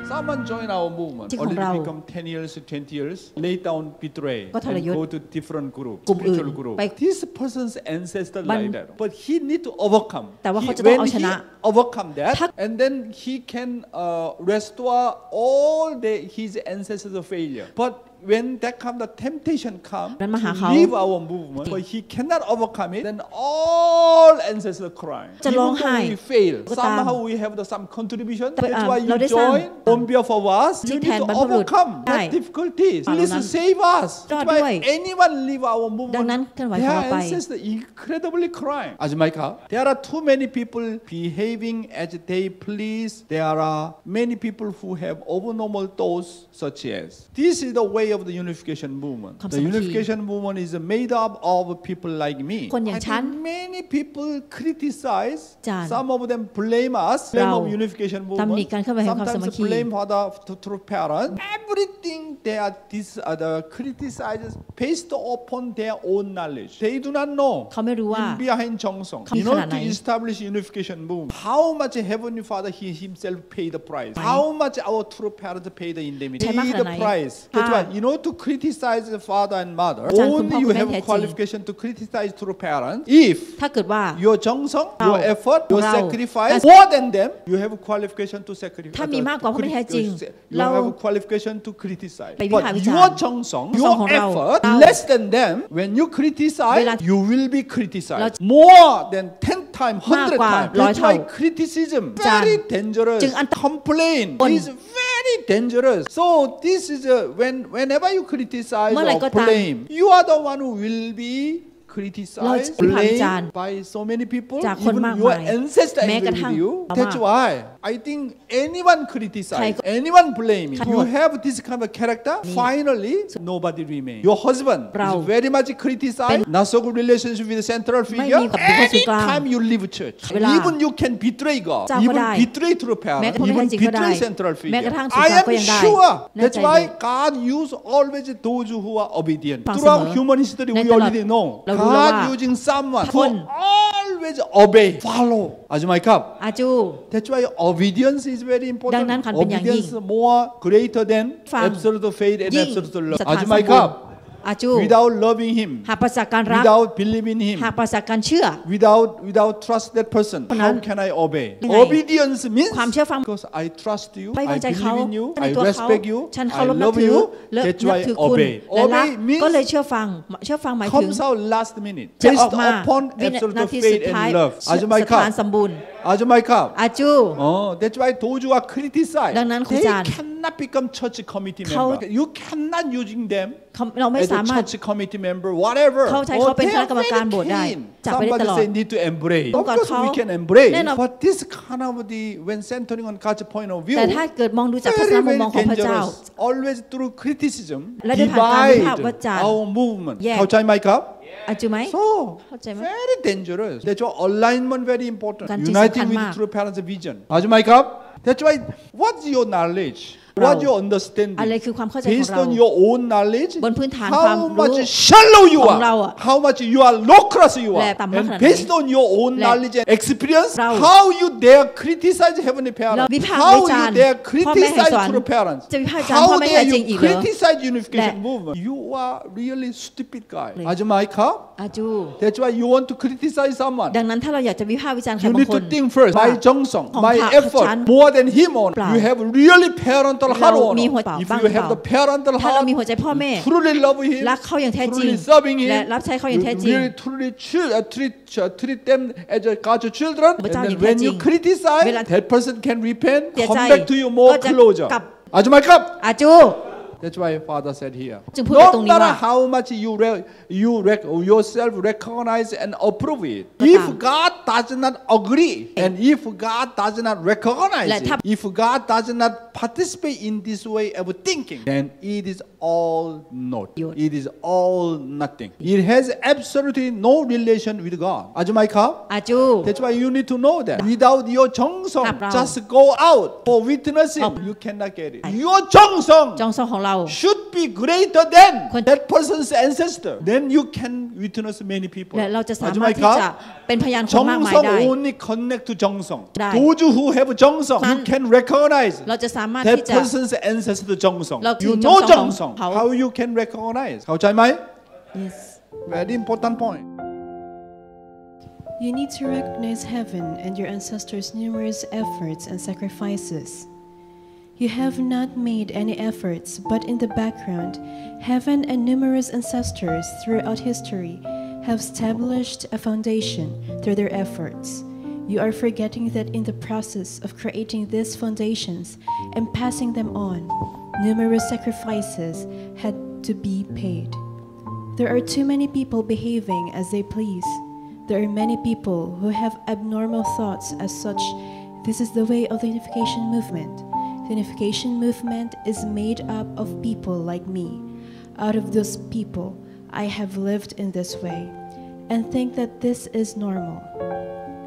Someone join our movement. Already become 10 years, 20 years. Lay down betray and go to different group, spiritual group. This person's ancestor like that, but he need to overcome. When he overcome that, and then he can restore all his ancestors' failure. But when that come, the temptation come to leave our movement, but he cannot overcome it, then all ancestors cry. Even though we fail, somehow we have some contribution. That's why you join on behalf of us. You need to overcome that difficulties. Please save us. That's why anyone leave our movement, their ancestors incredibly crying. There are too many people behaving as they please. There are many people who have overnormal thoughts, such as this is the way of the Unification Movement. The Unification Movement is made up of people like me. I think many people criticize. Some of them blame us. Blame of Unification Movement. Sometimes blame father through parents. Everything they are criticizes based upon their own knowledge. They do not know behind 정성. In order to establish Unification Movement, how much Heavenly Father He Himself paid the price. How much our true parents paid the indemnity. Pay the price. That's why you know to criticize the father and mother. Only you have a qualification to criticize true parents if your 정성, your effort, your sacrifice more than them. You have a qualification to sacrifice. You have a qualification to criticize. But your 정성, your effort less than them. When you criticize, you will be criticized more than 10 times, 100 times. That's why criticism very dangerous. Complaint is very dangerous. So this is whenever you criticize or blame, you are the one who will be criticized, blamed by so many people, even your ancestors agree with you. That's why I think anyone criticize, anyone blame, you have this kind of character, finally nobody remains. Your husband is very much criticized, not so good relationship with the central figure. Anytime you leave church, even you can betray God, even betray through parents, even betray central figure. I am sure that's why God uses always those who are obedient. Throughout human history, we already know. God using someone who always obey, follow. อาจุไหมครับ That's why obedience is very important. Obedience more greater than absolute faith and absolute love. อาจุไหมครับ Without loving him, without believing him, without trust that person, how can I obey? Obedience means because I trust you, I believe in you, I respect you, I love you. That's why I obey. Obey means comes out last minute, based upon absolute faith and love. อาจุไหมครับ อาจุไหมครับ That's why those who are criticized, they cannot become church committee member. You cannot using them as a church committee member, whatever. They are very keen. Somebody say need to embrace. Of course we can embrace. But this kind of when centering on God's point of view, very dangerous. Always through criticism, divide our movement. เข้าใจไหมครับ So very dangerous. That's why alignment very important. Uniting with true parents' vision. เข้าใจไหมครับ That's why what's your knowledge? What your understanding based on your own knowledge, how much shallow you are, how much you are low class you are, and based on your own knowledge and experience, how you dare criticize heavenly parents, how you dare criticize true parents, how dare you criticize Unification Movement. You are really stupid guy. อาจุไหมครับ That's why you want to criticize someone. ดังนั้นถ้าเราอยากจะวิพากษ์วิจารณ์ใคร You บาง need ค to น think first. My 정성, my effort, more than him on. You have really parental heart on. If you have the parental ถ้าเรา heart, มีหัวใจพ่อแม่ truly love him, รักเขาอย่างแท้จริง truly serving him, และรับใช้เขาอย่างแท้จริง really truly treat them as God's children. And then when you criticize, that person can repent, come back to you more closer. อาจุไหมครับ อาจู That's why Father said here. จึงพูดไว้ตรง No นี้ว่า matter how much you yourself recognize and approve it, if God does not agree, and if God does not recognize it, if God does not participate in this way of thinking, then it is all naught. It is all nothing. It has absolutely no relation with God. อาจุไหมครับ อาจู That's why you need to know that. Without your 정성, just go out for witnessing, you cannot get it. Your 정성 เรา should be greater than that person's ancestor. Then you can witness many people. และเราจะสามารถที่จะเป็นพยานคนมากมายได้ 정성 only connect to 정성. Those who have 정성, you can recognize เราจะสามารถ that ที่จะ person's ancestor 정성. เราถือ You know 정성ของ 정성. เขา How you can recognize? เข้าใจไหม Yes. Very important point. You need to recognize heaven and your ancestors' numerous efforts and sacrifices. You have not made any efforts, but in the background, heaven and numerous ancestors throughout history have established a foundation through their efforts. You are forgetting that in the process of creating these foundations and passing them on, numerous sacrifices had to be paid. There are too many people behaving as they please. There are many people who have abnormal thoughts as such. This is the way of the Unification Movement. The Unification Movement is made up of people like me. Out of those people, I have lived in this way and think that this is normal.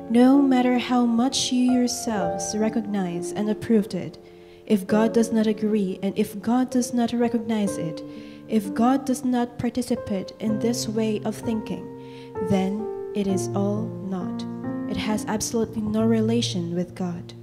No matter how much you yourselves recognize and approved it, if God does not agree and if God does not recognize it, if God does not participate in this way of thinking, then it is all naught. It has absolutely no relation with God.